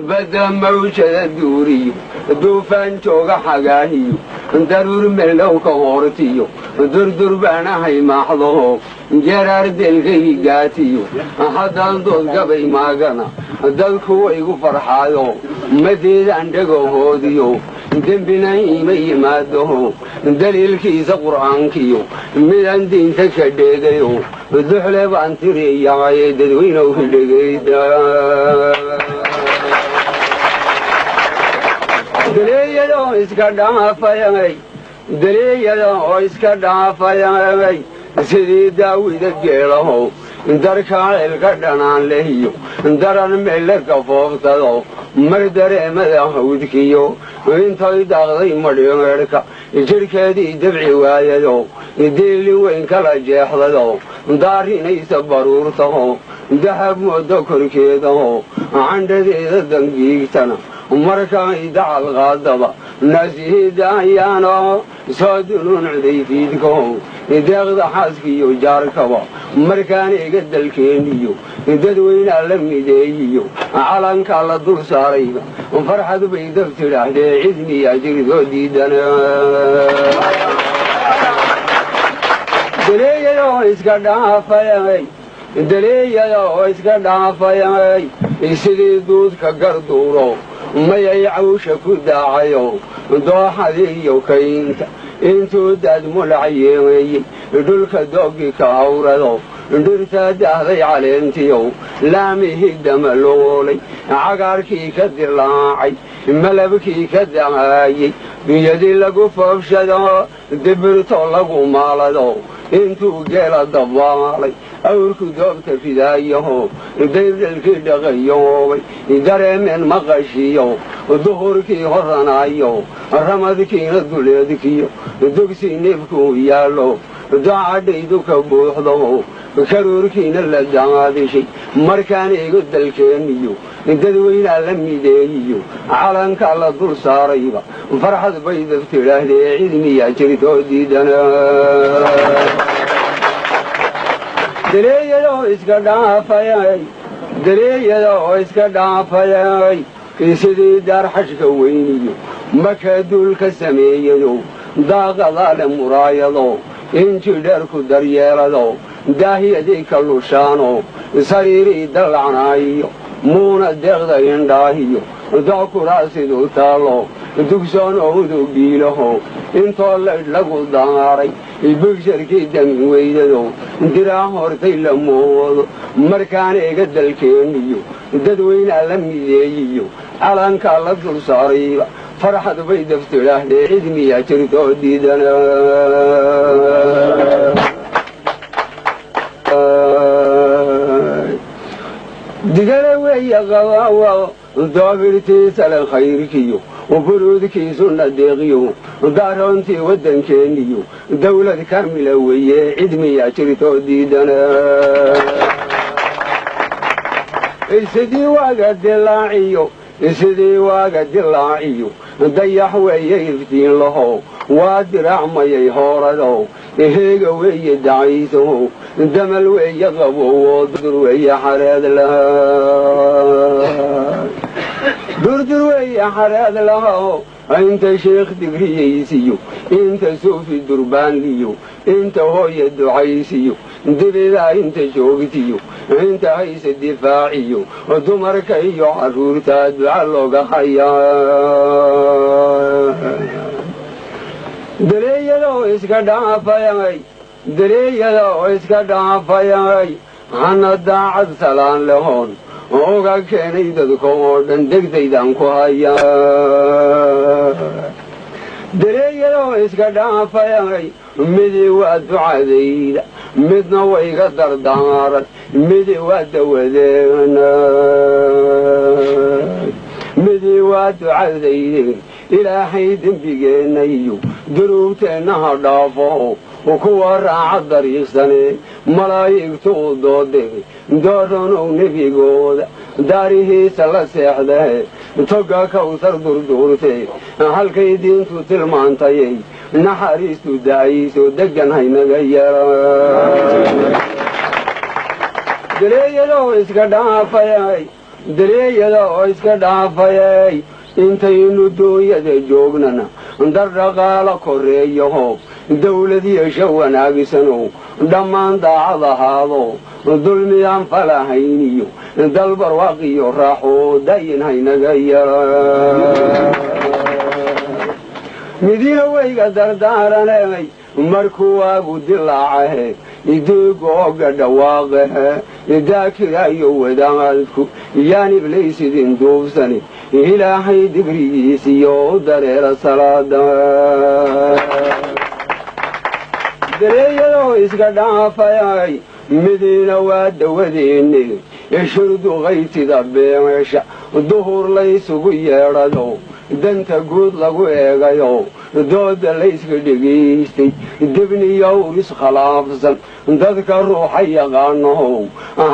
بدأ موجة دوري دوفان جوغا حقاهيو ضرور ملو كهورتيو دردر بانا هاي محضو جرار دلغي قاتيو حدان دول قبي ماغانا دلكو ايغو فرحايو مديد عندقو هوديو دنبنا إيمي مادو دليل كيس قرآن كيو ميدان دين تكدقيو دحلب انتري يا ددوينو هدقيدا دليلو اسكدام فاياي دليلو اسكدام فاياي سيدي داوود الجيلو دركا القدنان لهيو دران ملك فوفتو مردر مدحودكيو وانتو داغدي مريمركا جركدي دبعي وايدو ديلي وين كلا جيخدو دارينيس برورتو دهب مودو كركيدو عندي دنجيتنا مركا يدعى الغاضبة ناسيه دايانو صادنون عديفيدكو داغد حاسكيو جاركوا مركاني قد الكينيو ددوين اللميديو علنك على الدور ساريبا وفرحة بيدفتر على عذني أجري ذو ديدنا دليلو اسكدها فياي دليلو اسكدها فياي يسيدي دود كقردورو ما يعوش كداعيو دوحديو كينتا انتو داد ملعيوي دولك دوغي كاوردو درتا دهدي علينتيو لامي هدم اللولي عقاركي كدلاعي ملبكي كدعاي بيدي لقو فبشدو دبرتو لقو مالدو انتو جيلا دبالي أوركو دوبت فدايو دير الكدغيوي درمين مغشيو ظهوركي هرنايو رمضكي ندوليدكيو دوكسي نبكو يالو دعادي دوكا بوحدو كروركينا لدعادشي مركاني قد الكينيو ددوين اللميديو علنك على الدور ساريبا فرحة بيد افتراه دي عدمي يجريتو ديدنا دليلو اسكدها فياي دليلو اسكدها فياي كيسدي دار حشك وينيو مكادول كسمينو داغ ظالم مرايضو انتو داركو دريالدو داهي ديك اللوشانو سريري دلعنايو مونا دغدا ينداهيو داكو راسي دو تالو دوكسون اودو بيلهو انتو لقو داري البكسركي دم ويدو دراهم هورتي لموضو مركاني قد الكينيو ددوين اللميديو علنك على الدول ساريبا فرحة بيد افتراه دي عدمي يا شرطو ديدنا دقلوي غواوا دابرتي سلا خيركيو وبرودكي سنة ديغيو دارونتي ودن كينيو دولة كاملة ويا عدمي يا شرطو ديدنا سيدي واقد دلاعيو سيدي واقد دلاعيو ضيح ويا يفتين له وادرع ما يهوردو هيغا ويا دعيسو دمل ويا غبو ودر ويا حراد لها دردر ويا حراد لها انت شيخ دقريسيو انت سوفي دربان ليو انت هوي الدعيسيو دبدا انت شوقتيو انت هيس الدفاعيو ودمرك ايو عرورتا دعالوغا حيا دليلو اسكدها فياي دليلو اسكدها فياي انا داعد سلام لهون اوغا كيني ددكو دن دغديدان كو هيا دليلو اسكدها فياي مدي ودعاديدا مدنا ويغا دردارت مدي ودودينا مدي ودعاديدا إلهي دنبيجينيو دروتنا هدافو وكوا راعد دريساني ملايكتو دودي دورونو نبيجودا داريه سلسيحده توقع كوثر دردورتي هالكي دينتو تلمانتاي نحاريستو دايسو دقن هاي مغيرا دليلو اسكدها فياي dareeyada oo iska dhaafayay intaynu duunyada joognana dardhaqaala korreeyaho dawlad yeesha wanaagsanow dhammaan daacad ahaado dulmiyaan falahayniyo dalbarwaaqiyo raaxo dayin haynaga yara midiina weyga dardaaranay markuu waagu dilaacahe idiigooga dhawaaqahe daakirayo wadaadku yaan iblaysidin duubsani ilaahay digrigiisiyo dareera salaada dareeyadoo iska dhaafayay midiina waa dawadeenne shurdu qaytida beesha duhur laysugu yeedhado danta guud lagu eegayo dooda layska dhegaystay dibniyow iskhilaafsan dadka ruuxa yaqaanahow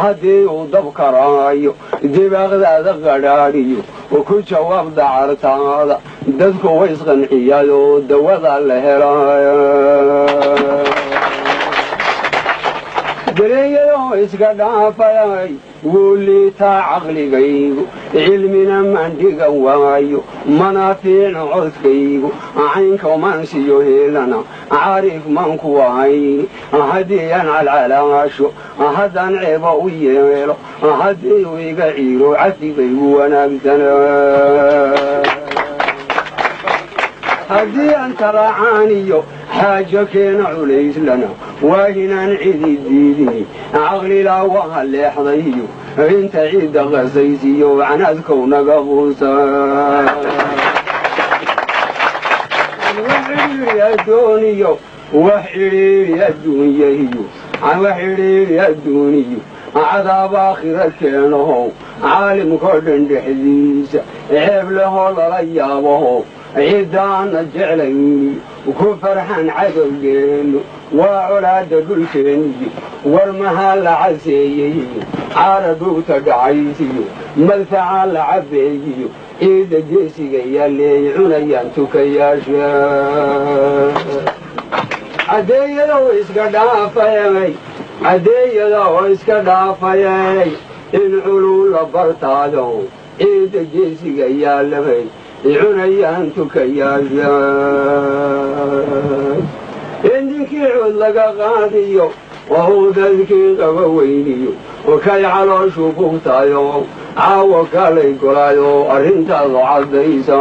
haddii uu dabkaraayo dibaaqdaada qadhaadhiyo ku jawaab dacartaada dadku way isqanciyayoo dawada la helaya dareeyadoo iska dhaafayay wuu liitaa caqligaygu cilmina mandhigan waayo mana fiicna codkaygu caynka mansiyo heelana caarif manku ahayni haddii aan calcalaasho haddaan ceeba u yeelo haddii u iga ciiro cafigaygu wanaagsana haddii aan talacaaniyo xaajo keena culayslana waa inaan cidi diidini caqlilaa waa leexdayo inta cidda qasaysiyo canaadkow naga buusa wax cidhiiri adduuniyo cadaab aakhira keenahow caalimkoo dhan dhexdiisa ceeb lehoo lala yaabaho ciddaana jeclayni ku farxan cadowgeennu waa colaada dhulkeenniyo war mahaa la caseeyey caara dhugta dhacaysiyo madfacaa la cabbeeyiyo ciidda geesiga yaalleey cunayaan tukayaasha caddeeyadoo iska dhaafayay in culuu la bartaado ciidda geesiga yaallabay cunayaan tukayaasha in ninkii cod laga qaadiyo wahuu dadkii qaba weyniyo kay calooshu bugtayo caawa kalay golayo arrintaadu caddaysa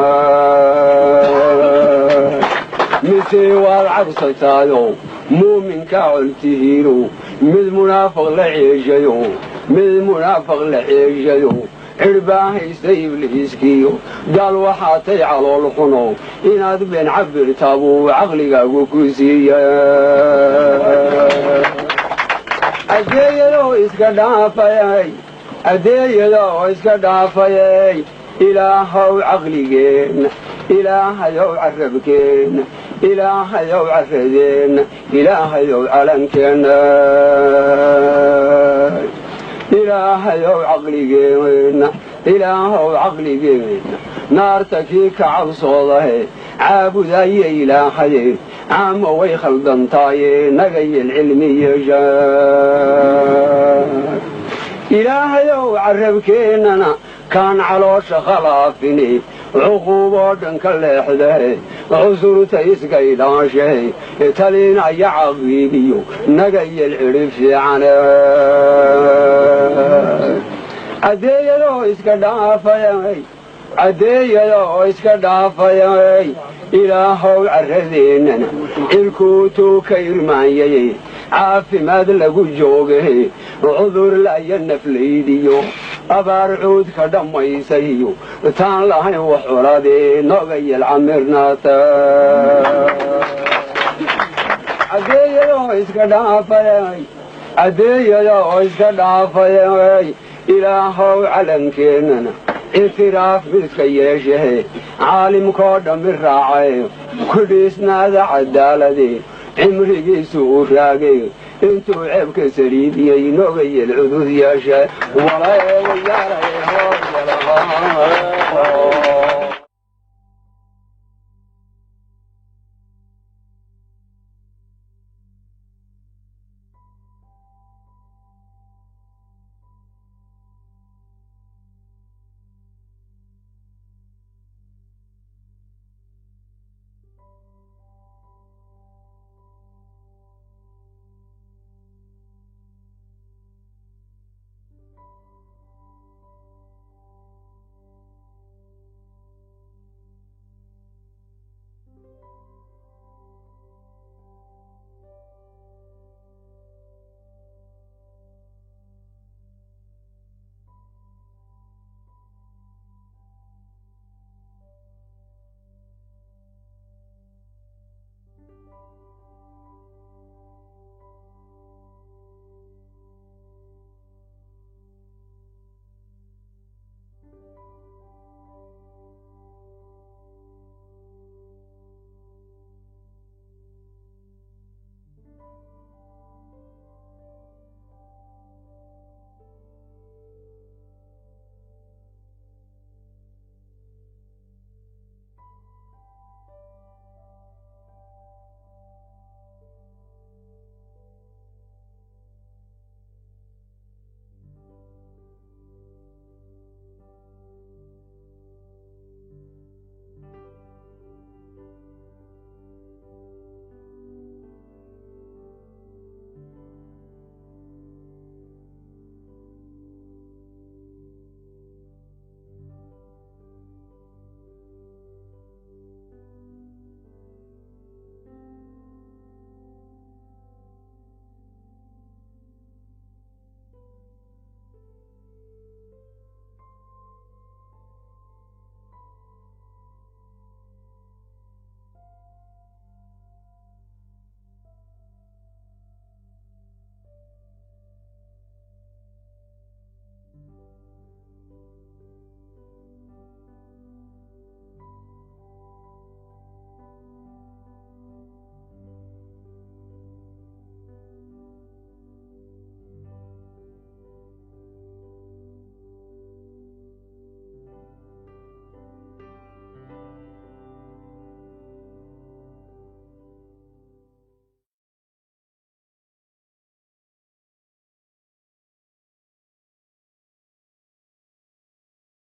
mise waad cabsataayo muuminka coltihiino mid munaafiq la ceeshayo cirbaa haysta ibliiskiyo gaal waxaatay calool xuno inaad been cabirtaa buu caqligaagu ku siiya adeeyadoo iska dhaafayay ilaahow caqligeenna ilaahayow carabkeenna ilaahayow caradeenna ilaahayow calankeenna ilaahayow caqligeenna naarta kii ka cabsoodahe caabudaya ilaahaye caama way khaldantaaye nagayel cilmi yeeshaa ilaahayow carabkeennana kaan caloosha khalaafine cuquuboo dhan ka leexdahe cusurta iskaydhaashahe talinaya caqiibiyo nagayel cidhi fiicane caddeeyadoo iska dhaafayay ilaahow carradeennana cirkuutuu ka irmaanyayey caafimaad lagu joogahe cudur la'ya naflaydiyo abaar cuudka dhammaysayo taan lahayn wax culadee nogayel camirnaata caddeeyadoo iska dhaafayay ilaahow calankeenana ictiraaf midka yeeshahe caalimkoo dhammi raacay ku dhiisnaada cadaaladee cimrigiisu u raagay intuu ceebka saliidiyey nogayel cudud yeesha